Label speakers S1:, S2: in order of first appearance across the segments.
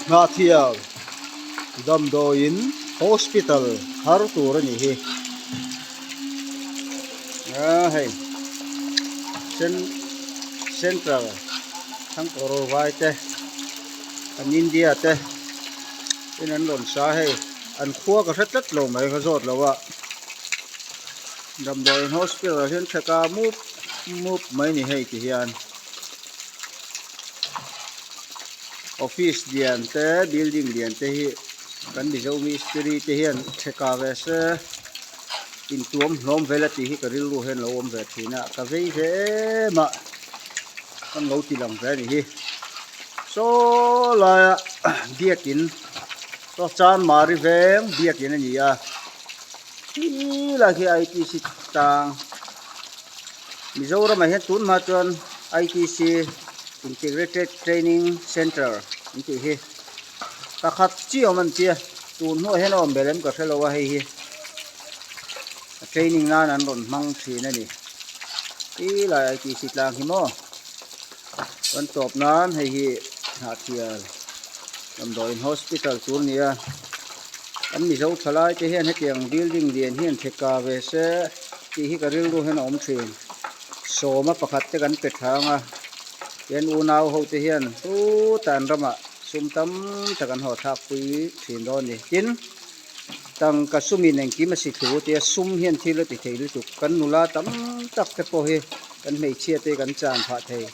S1: nga thial damdoin hospital har tur ni hi hei central thang koro vai te an India te in an lon sa hei an khua ka thlat lo mai ka zot lo wa damdoin hospital hen thaka mup mai ni hei ti hian office dian te building dian te hi kan bi zo mystery te hian theka ve se in tuam hlom vela ti hi ka ril lu hen lo om ve thina ka vei ve ma kan lo ti lang ve ni hi so la biakin so chan mari veng biakin ani a hi la ki ITC tang Mizoram hen tun ma chuan ITC Integrated Training Center ni hi takhat chi oman tia tun no hen om belem ka thelo wa hi training nan an ron mang thina ni i la ITC tlang hi mo an top nan hei hi ha thial damdoin hospital tur nia an mi zo thalai te hian hetiang building lian hian theka ve se ti hi ka ril ru hen om thin soma pakhat te kan pe thanga yen unaw ho te hian tu tan rama sumtam takan ho thak pui thin do ni tin tang ka sumi neng ki ma si thu te sum hian thila ti thei lu tu kan nula tam tak te po hi kan mei chia te kan chan pha thei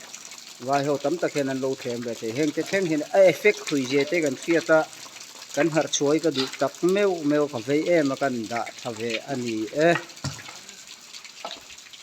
S1: vai ho tam tak hian an lo them ve thei heng te theng hin a effect khui je te kan fiata kan har chuai ka du tak meu ka vei em kan da thave ani